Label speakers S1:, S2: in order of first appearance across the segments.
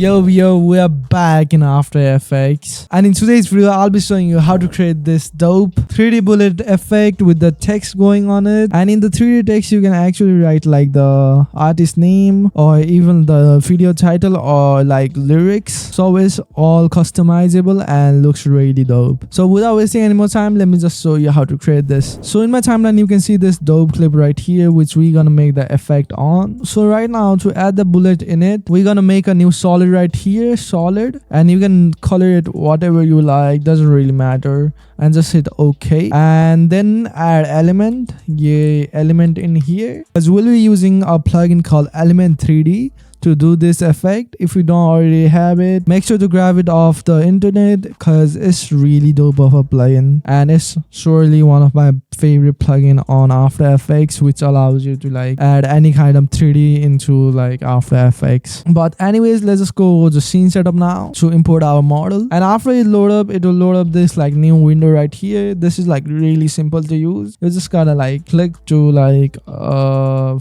S1: Yo, we are back in After Effects, and in today's video I'll be showing you how to create this dope 3D bullet effect with the text going on it. And in the 3D text you can actually write like the artist name or even the video title or like lyrics, so it's all customizable and looks really dope. So without wasting any more time, let me just show you how to create this. So in my timeline you can see this dope clip right here which we're gonna make the effect on. So right now, to add the bullet in it, we're gonna make a new solid right here, solid, and you can color it whatever you like, doesn't really matter, and just hit OK. And then add element in here, because we'll be using a plugin called Element 3D to do this effect. If you don't already have it, make sure to grab it off the internet because it's really dope of a plugin, and it's surely one of my favorite plugin on After Effects, which allows you to like add any kind of 3D into like After Effects. But anyways, let's just go to scene setup now to import our model, and after it load up, it will load up this like new window right here. This is like really simple to use. You just gotta like click to like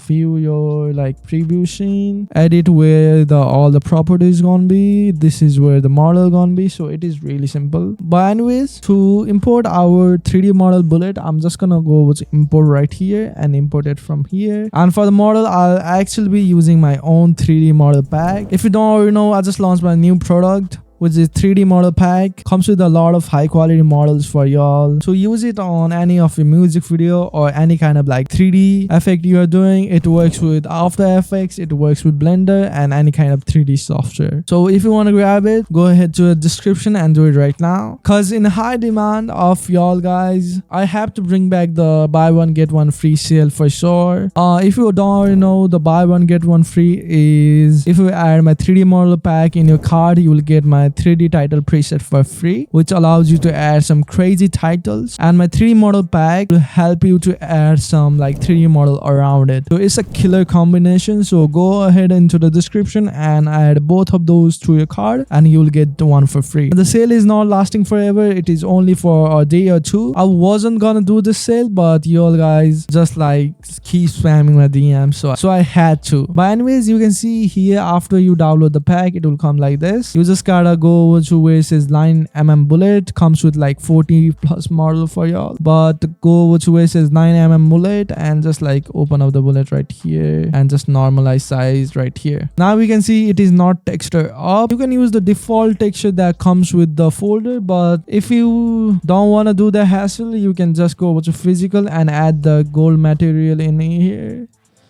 S1: view your like preview scene, edit where all the properties gonna be. This is where the model gonna be, so it is really simple. But anyways, to import our 3D model bullet, I'm just gonna go with import right here and import it from here. And for the model, I'll actually be using my own 3D model pack. If you don't already know, I just launched my new product, which is 3D model pack. Comes with a lot of high quality models for y'all, so use it on any of your music video or any kind of like 3D effect you are doing. It works with After Effects, it works with Blender and any kind of 3D software. So if you want to grab it, go ahead to the description and do it right now, because in high demand of y'all guys, I have to bring back the buy one get one free sale for sure. If you don't already know, the buy one get one free is if you add my 3D model pack in your cart, you will get my 3D title preset for free, which allows you to add some crazy titles, and my 3D model pack will help you to add some like 3D model around it. So it's a killer combination. So go ahead into the description and add both of those to your cart and you will get the one for free. The sale is not lasting forever, it is only for a day or two. I wasn't gonna do this sale, but y'all guys just like keep spamming my DM, so I had to. But anyways, you can see here after you download the pack, it will come like this. You just gotta go over to where it says 9mm bullet, comes with like 40 plus model for y'all, but go over to where it says 9mm bullet and just like open up the bullet right here and just normalize size right here. Now we can see it is not texture up. You can use the default texture that comes with the folder, but if you don't want to do the hassle, you can just go over to physical and add the gold material in here.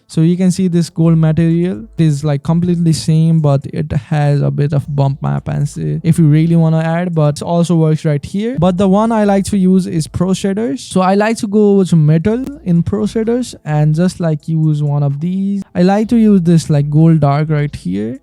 S1: So you can see this gold material is like completely same, but it has a bit of bump map and if you really want to add, but it also works right here. But the one I like to use is Pro Shaders. So I like to go over to metal in Pro Shaders and just like use one of these. I like to use this like gold dark right here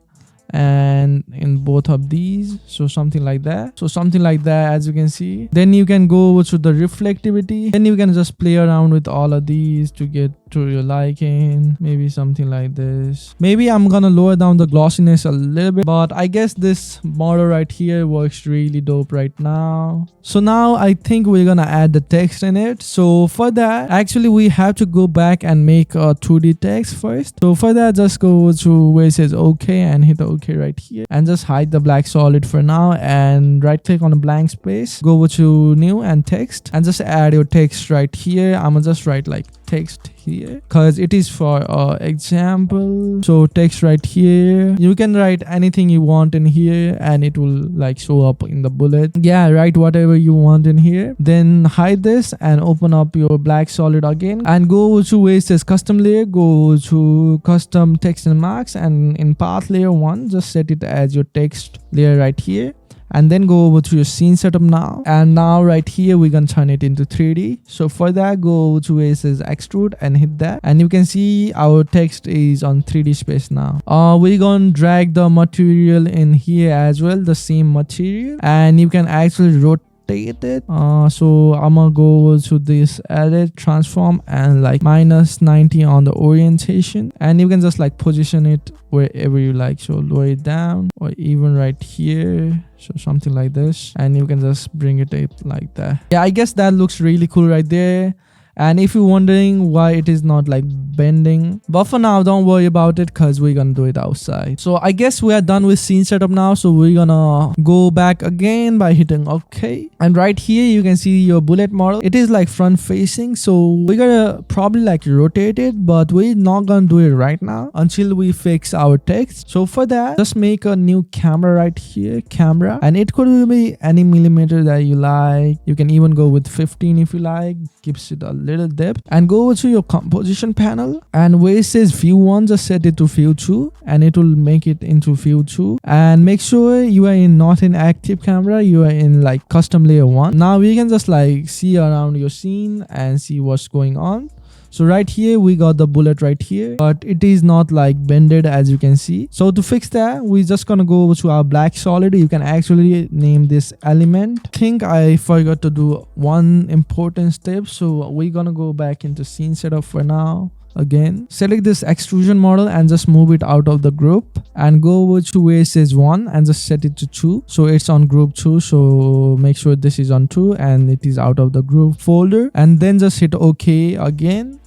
S1: and in both of these, so something like that, as you can see. Then you can go over to the reflectivity, then you can just play around with all of these to get to your liking. Maybe something like this. Maybe I'm gonna lower down the glossiness a little bit, but I guess this model right here works really dope right now. So now I think we're gonna add the text in it. So for that, actually we have to go back and make a 2D text first. So for that, just go to where it says OK and hit OK right here and just hide the black solid for now and right click on the blank space, go over to new and text and just add your text right here. I'm gonna just write like text here because it is for example. So text right here, you can write anything you want in here and it will like show up in the bullet. Yeah, write whatever you want in here, then hide this and open up your black solid again and go to where it says custom layer, go to custom text and marks, and in path layer 1 just set it as your text layer right here. And then go over to your scene setup now, and now right here we're gonna turn it into 3D. So for that, go to where it says extrude and hit that, and you can see our text is on 3D space now. We're gonna drag the material in here as well, the same material, and you can actually rotate it. So I'm gonna go to this edit transform and like -90 on the orientation, and you can just like position it wherever you like. So lower it down or even right here, so something like this, and you can just bring it like that. Yeah, I guess that looks really cool right there. And if you're wondering why it is not like bending, but for now don't worry about it because we're gonna do it outside. So I guess we are done with scene setup now, so we're gonna go back again by hitting OK. And right here you can see your bullet model. It is like front facing, so we're gonna probably like rotate it, but we're not gonna do it right now until we fix our text. So for that, just make a new camera right here, camera, and it could be any millimeter that you like. You can even go with 15 if you like, gives it a little depth. And go to your composition panel, and where it says view 1, just set it to view 2, and it will make it into view 2. And make sure you are not in active camera, you are in like custom layer 1. Now we can just like see around your scene and see what's going on. So right here we got the bullet right here, but it is not like bended as you can see. So to fix that, we're just gonna go to our black solid. You can actually name this element. I think I forgot to do one important step, so we're gonna go back into scene setup for now. Again, select this extrusion model and just move it out of the group, and go over to where it says 1 and just set it to 2, so it's on group 2. So make sure this is on 2 and it is out of the group folder, and then just hit OK again.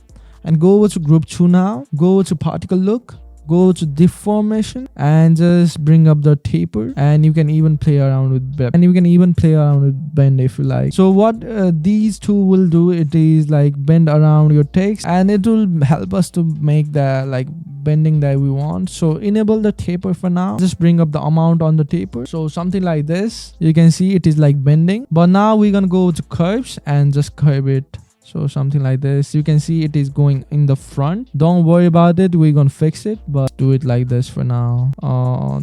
S1: And go over to group 2 now, go over to particle look, go to deformation, and just bring up the taper. And you can even play around with bend, if you like. So what these two will do, it is like bend around your text, and it will help us to make the like bending that we want. So enable the taper for now, just bring up the amount on the taper, so something like this. You can see it is like bending, but now we're gonna go to curves and just curve it. So something like this. You can see it is going in the front. Don't worry about it, we're gonna fix it, but do it like this for now,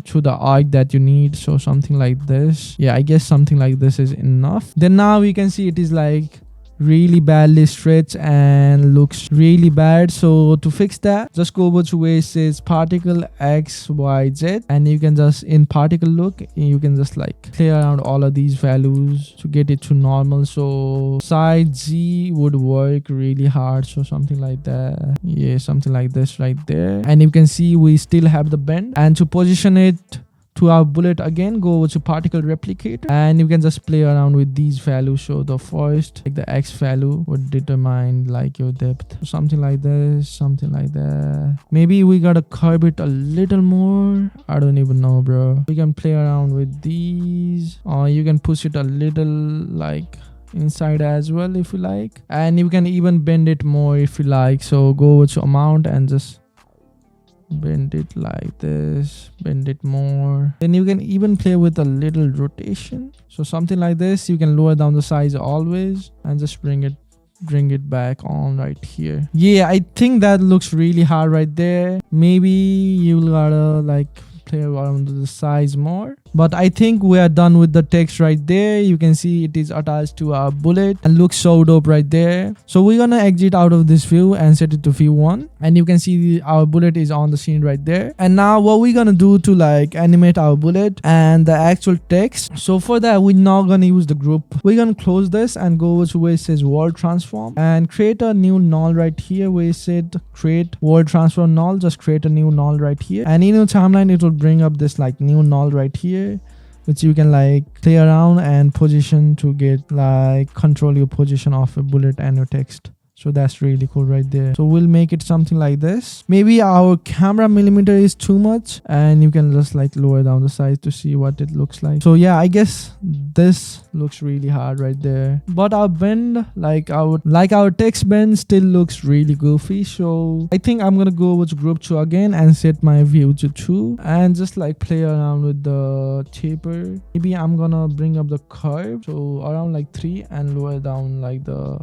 S1: to the arc that you need. So something like this. Yeah, I guess something like this is enough. Then now we can see it is like really badly stretched and looks really bad. So to fix that, just go over to where it says particle XYZ, and you can just in particle look, you can just like play around all of these values to get it to normal. So side Z would work really hard, so something like that. Yeah, something like this right there. And you can see we still have the bend. And to position it to our bullet, again go over to particle replicator, and you can just play around with these values. So the first, like the X value would determine like your depth. So something like this, something like that. Maybe we gotta curve it a little more, I don't even know, bro. We can play around with these, or you can push it a little like inside as well if you like, and you can even bend it more if you like. So go over to amount and just bend it like this, bend it more. Then you can even play with a little rotation, so something like this. You can lower down the size always and just bring it back on right here. Yeah, I think that looks really hard right there. Maybe you gotta like play around the size more, but I think we are done with the text right there. You can see it is attached to our bullet and looks so dope right there. So we're gonna exit out of this view and set it to view 1, and you can see our bullet is on the scene right there. And now what we're gonna do to like animate our bullet and the actual text, so for that we're not gonna use the group. We're gonna close this and go over to where it says world transform, and create a new null right here where it said create world transform null. Just create a new null right here, and in your timeline it will bring up this like new null right here, which you can like play around and position to get like control your position of a bullet and your text. So that's really cool right there. So we'll make it something like this. Maybe our camera millimeter is too much, and you can just like lower down the size to see what it looks like. So yeah, I guess this looks really hard right there, but our bend, like our text bend, still looks really goofy. So I think I'm gonna go over to group 2 again and set my view to 2 and just like play around with the taper. Maybe I'm gonna bring up the curve, so around like 3, and lower down like the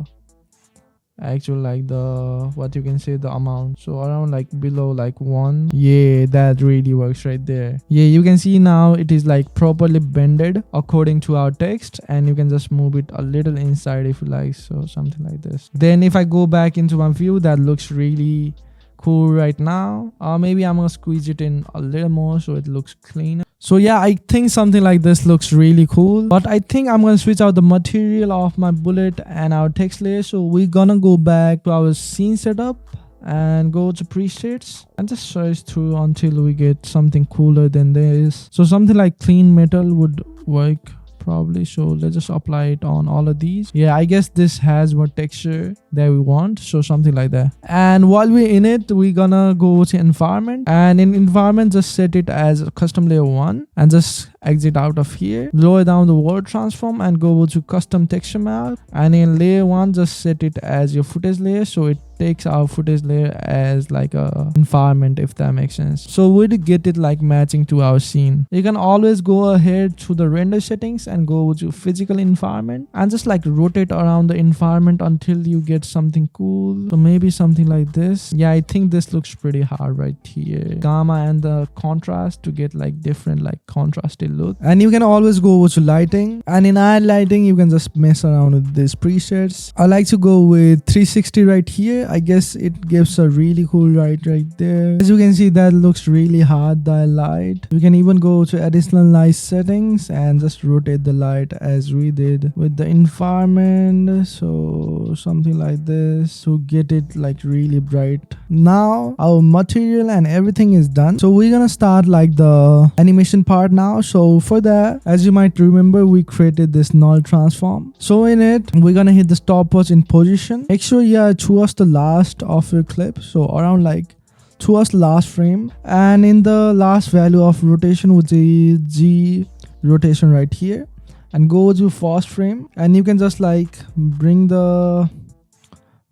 S1: actual like the what you can say the amount, so around like below like 1. Yeah, that really works right there. Yeah, you can see now it is like properly bended according to our text, and you can just move it a little inside if you like. So something like this. Then if I go back into my view, that looks really cool right now. Maybe I'm gonna squeeze it in a little more so it looks cleaner. So yeah, I think something like this looks really cool, but I think I'm gonna switch out the material of my bullet and our text layer. So we're gonna go back to our scene setup and go to presets and just search through until we get something cooler than this. So something like clean metal would work probably. So let's just apply it on all of these. Yeah, I guess this has more texture that we want, so something like that. And while we're in it, we're gonna go to environment, and in environment just set it as custom layer 1 and just exit out of here, lower down the world transform and go to custom texture map, and in layer 1 just set it as your footage layer, so it takes our footage layer as like a environment, if that makes sense. So we'll get it like matching to our scene. You can always go ahead to the render settings and go to physical environment and just like rotate around the environment until you get something cool. So maybe something like this. Yeah, I think this looks pretty hard right here. Gamma and the contrast to get like different like contrasted look. And you can always go to lighting, and in add lighting you can just mess around with these presets. I like to go with 360 right here. I guess it gives a really cool light right there. As you can see, that looks really hard, the light. You can even go to additional light settings and just rotate the light as we did with the environment, so something like this to get it like really bright. Now our material and everything is done, so we're gonna start like the animation part now. So for that, as you might remember, we created this null transform. So in it, we're gonna hit the stopwatch in position. Make sure you are towards the last of your clip, so around like towards last frame, and in the last value of rotation with the G rotation right here, and go to first frame, and you can just like bring the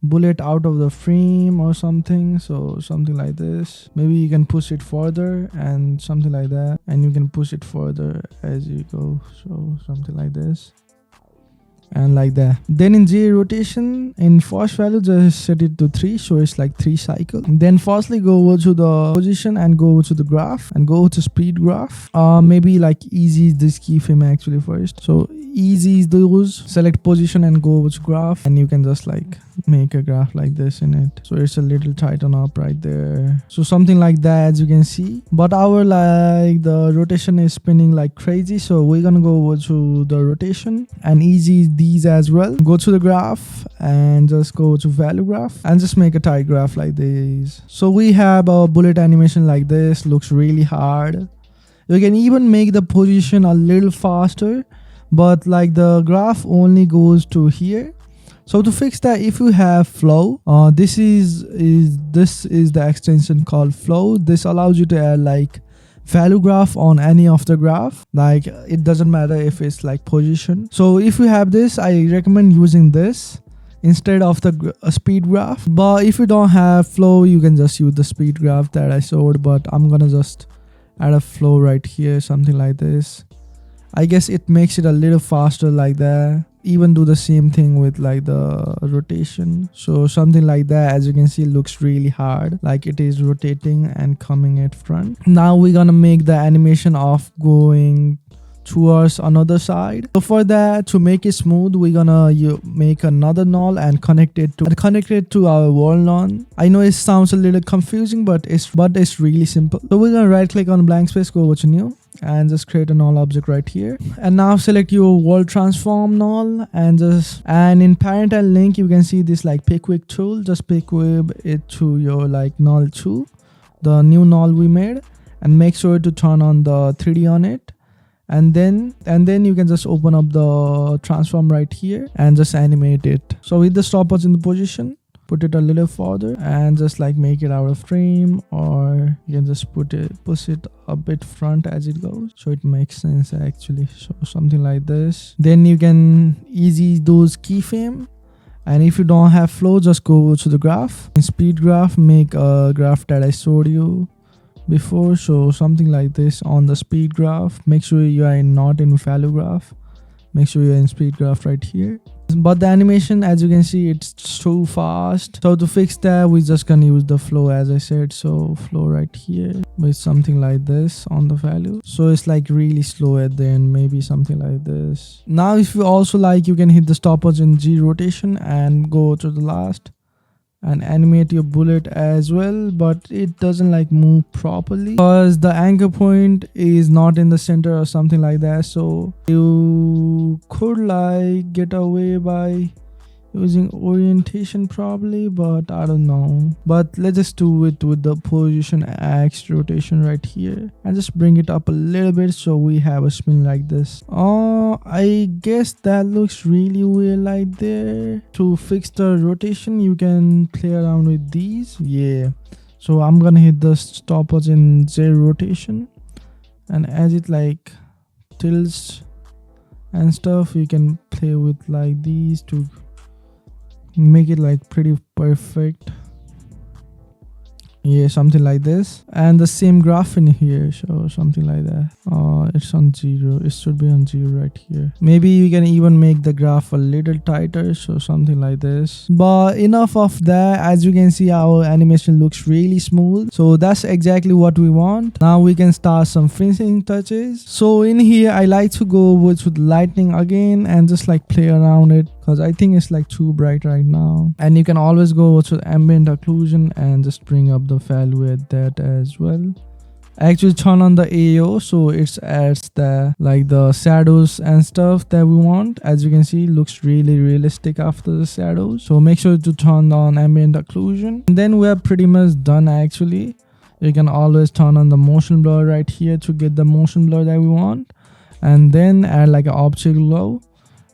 S1: bullet out of the frame or something, so something like this. Maybe you can push it further and something like that, and you can push it further as you go, so something like this and like that. Then in J rotation, in first value just set it to 3, so it's like 3 cycle. Then firstly go over to the position and go over to the graph and go to speed graph. Maybe like easy this keyframe actually first, so easy is those. Select position and go over to graph, and you can just like make a graph like this in it, so it's a little tighten up right there, so something like that as you can see. But our like the rotation is spinning like crazy, so we're gonna go over to the rotation and easy these as well. Go to the graph and just go to value graph and just make a tight graph like this. So we have a bullet animation like this, looks really hard. You can even make the position a little faster, but like the graph only goes to here. So to fix that, if you have flow, this is the extension called flow. This allows you to add like value graph on any of the graph, like it doesn't matter if it's like position. So if you have this, I recommend using this instead of the speed graph. But if you don't have flow, you can just use the speed graph that I showed, but I'm gonna just add a flow right here, something like this. I guess it makes it a little faster like that. Even do the same thing with like the rotation, so something like that. As you can see, looks really hard, like it is rotating and coming at front. Now we're gonna make the animation of going towards another side. So for that, to make it smooth, we're gonna make another null and connect it to our world null. I know it sounds a little confusing, but it's really simple. So we're gonna right click on blank space, go over to new, and just create a null object right here, and now select your world transform null, and in parent and link you can see this like pick tool. Just pick it to your like null 2, the new null we made, and make sure to turn on the 3D on it, and then you can just open up the transform right here and just animate it. So with the stopwatch in the position, put it a little further and just like make it out of frame, or you can just push it a bit front as it goes, so it makes sense actually. So something like this. Then you can easy those keyframe, and if you don't have flow, just go to the graph. In speed graph, make a graph that I showed you before, so something like this on the speed graph. Make sure you are not in value graph, make sure you're in speed graph right here. But the animation, as you can see, it's too fast. So to fix that, we're just gonna use the flow as I said. So flow right here with something like this on the value, so it's like really slow at the end, maybe something like this. Now if you also like, you can hit the stopwatch in G rotation and go to the last and animate your bullet as well, but it doesn't like move properly because the anchor point is not in the center or something like that. So you could like get away by using orientation probably, but I don't know. But let's just do it with the position X rotation right here and just bring it up a little bit so we have a spin like this. I guess that looks really weird like there. To fix the rotation you can play around with these. Yeah, so I'm gonna hit the stopwatch in Z rotation, and as it like tilts and stuff you can play with like these to make it like pretty perfect. Yeah, something like this, and the same graph in here, so something like that. It's on 0, it should be on 0 right here. Maybe you can even make the graph a little tighter, so something like this. But enough of that. As you can see, our animation looks really smooth, so that's exactly what we want. Now we can start some finishing touches. So in here I like to go with lightning again and just like play around it, because I think it's like too bright right now. And you can always go to ambient occlusion and just bring up the value at that as well. Actually turn on the AO so it adds the like the shadows and stuff that we want. As you can see, it looks really realistic after the shadows, so make sure to turn on ambient occlusion. And then we're pretty much done. Actually you can always turn on the motion blur right here to get the motion blur that we want, and then add like an object glow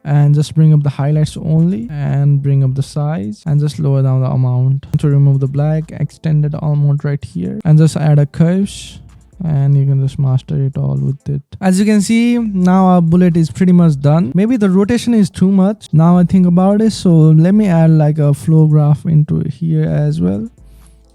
S1: and just bring up the highlights only and bring up the size and just lower down the amount. To remove the black, extended almond right here and just add a curves, and you can just master it all with it. As you can see, now our bullet is pretty much done. Maybe the rotation is too much now I think about it, so let me add like a flow graph into here as well,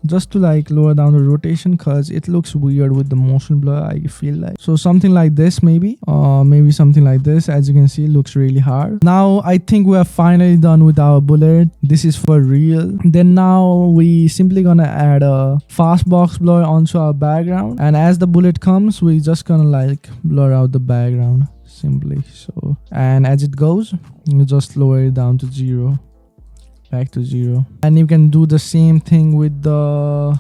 S1: just to like lower down the rotation, because it looks weird with the motion blur, I feel like. So something like this maybe, or maybe something like this. As you can see, it looks really hard. Now I think we are finally done with our bullet. This is for real. Then now we simply gonna add a fast box blur onto our background, and as the bullet comes we just gonna like blur out the background simply. So, and as it goes you just lower it down to 0, back to 0. And you can do the same thing with the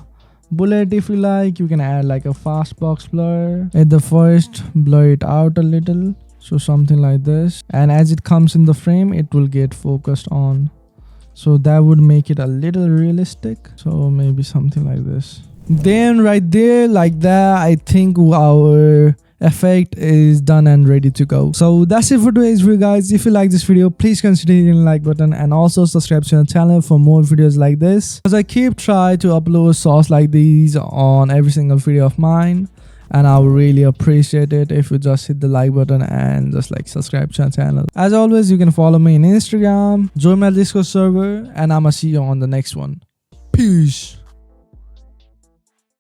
S1: bullet if you like. You can add like a fast box blur at the first, blur it out a little, so something like this, and as it comes in the frame it will get focused on, so that would make it a little realistic. So maybe something like this. Then right there like that, I think our effect is done and ready to go. So that's it for today's video, guys. If you like this video, please consider hitting the like button and also subscribe to the channel for more videos like this, because I keep trying to upload shots like these on every single video of mine, and I would really appreciate it if you just hit the like button and just like subscribe to the channel. As always, you can follow me on Instagram, join my Discord server, and I'ma see you on the next one. Peace.